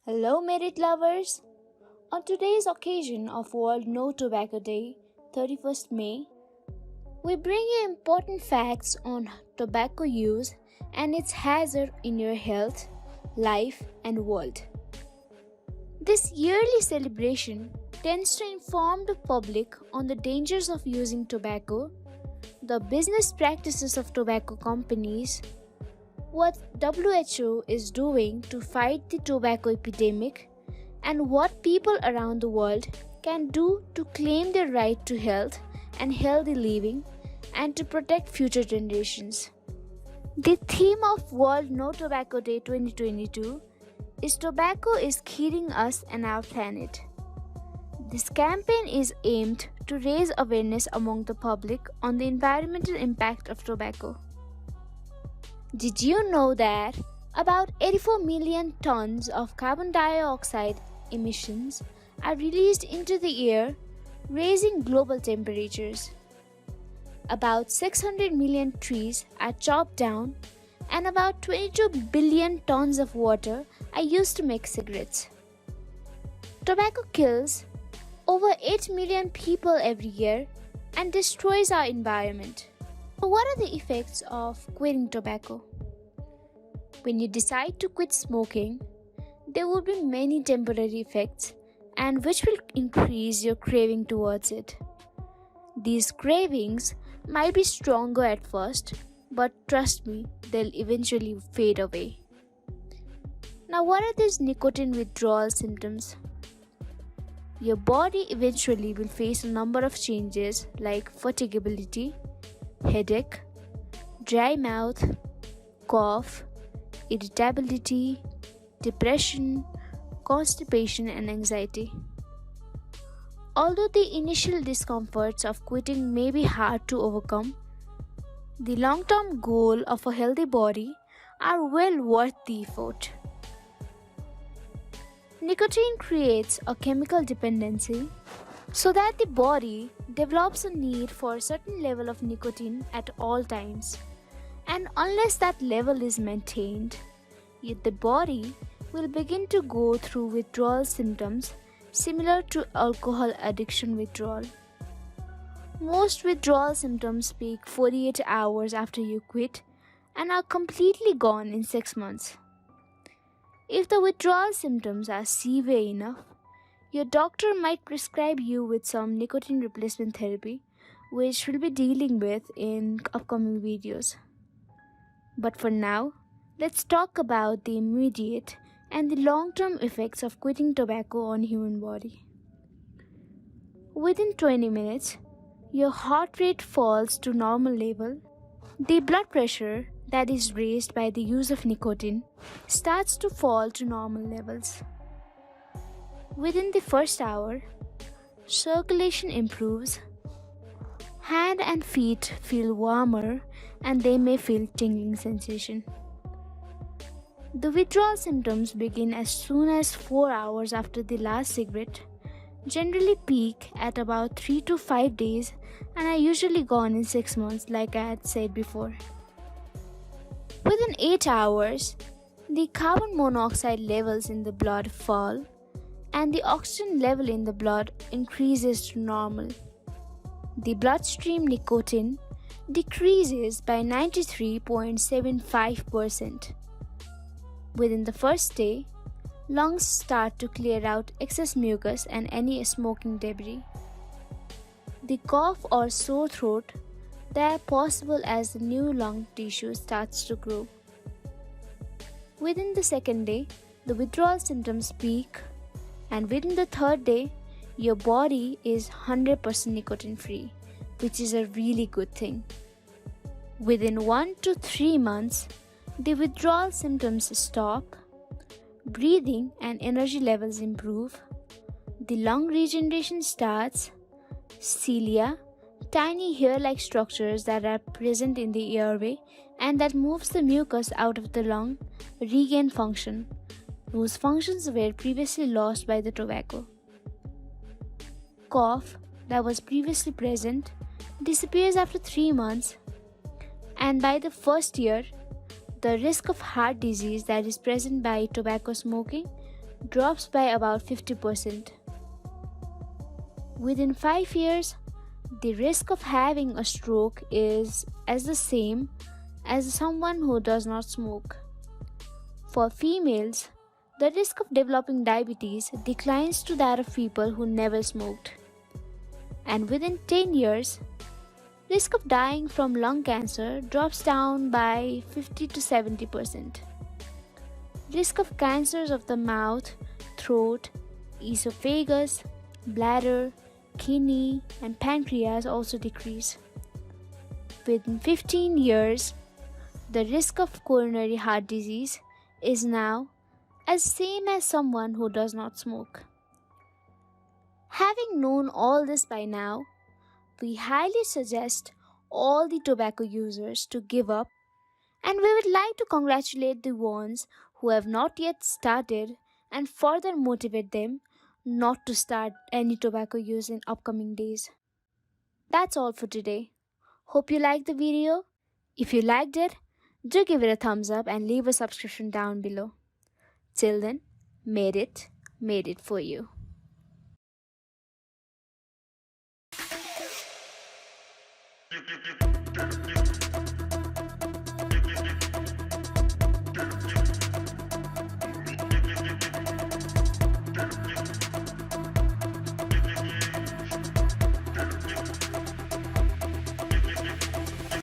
Hello, merit lovers! On today's occasion of World No Tobacco Day, 31st May, we bring you important facts on tobacco use and its hazard in your health, life, and world. This yearly celebration tends to inform the public on the dangers of using tobacco, the business practices of tobacco companies, what WHO is doing to fight the tobacco epidemic, and what people around the world can do to claim their right to health and healthy living and to protect future generations. The theme of World No Tobacco Day 2022 is Tobacco is Killing Us and Our Planet. This campaign is aimed to raise awareness among the public on the environmental impact of tobacco. Did you know that about 84 million tons of carbon dioxide emissions are released into the air, raising global temperatures? About 600 million trees are chopped down, and about 22 billion tons of water are used to make cigarettes. Tobacco kills over 8 million people every year and destroys our environment. So what are the effects of quitting tobacco? When you decide to quit smoking, there will be many temporary effects and which will increase your craving towards it. These cravings might be stronger at first, but trust me, they'll eventually fade away. Now, what are these nicotine withdrawal symptoms? Your body eventually will face a number of changes like fatigability, headache, dry mouth, cough, irritability, depression, constipation, and anxiety. Although the initial discomforts of quitting may be hard to overcome, the long-term goal of a healthy body are well worth the effort. Nicotine creates a chemical dependency so that the body develops a need for a certain level of nicotine at all times. And unless that level is maintained, the body will begin to go through withdrawal symptoms similar to alcohol addiction withdrawal. Most withdrawal symptoms peak 48 hours after you quit and are completely gone in 6 months. If the withdrawal symptoms are severe enough, your doctor might prescribe you with some nicotine replacement therapy, which we'll be dealing with in upcoming videos. But for now, let's talk about the immediate and the long-term effects of quitting tobacco on human body. Within 20 minutes, your heart rate falls to normal level. The blood pressure that is raised by the use of nicotine starts to fall to normal levels. Within the first hour, circulation improves, hand and feet feel warmer and they may feel tingling sensation. The withdrawal symptoms begin as soon as 4 hours after the last cigarette, generally peak at about 3 to 5 days and are usually gone in 6 months like I had said before. Within 8 hours, the carbon monoxide levels in the blood fall and the oxygen level in the blood increases to normal. The bloodstream nicotine decreases by 93.75%. Within the first day, lungs start to clear out excess mucus and any smoking debris. The cough or sore throat that are possible as the new lung tissue starts to grow. Within the second day, the withdrawal symptoms peak, and within the third day, your body is 100% nicotine free, which is a really good thing. Within 1 to 3 months, the withdrawal symptoms stop, breathing and energy levels improve, the lung regeneration starts, cilia, tiny hair-like structures that are present in the airway and that moves the mucus out of the lung, regain function, whose functions were previously lost by the tobacco. Cough that was previously present disappears after 3 months. And by the first year, the risk of heart disease that is present by tobacco smoking drops by about 50%. Within 5 years, the risk of having a stroke is as the same as someone who does not smoke. For females, the risk of developing diabetes declines to that of people who never smoked. And within 10 years, risk of dying from lung cancer drops down by 50 to 70%. Risk of cancers of the mouth, throat, esophagus, bladder, kidney, and pancreas also decrease. Within 15 years, the risk of coronary heart disease is now as same as someone who does not smoke. Having known all this by now, we highly suggest all the tobacco users to give up, and we would like to congratulate the ones who have not yet started and further motivate them not to start any tobacco use in upcoming days. That's all for today. Hope you liked the video. If you liked it, do give it a thumbs up and leave a subscription down below. Till then, made it for you.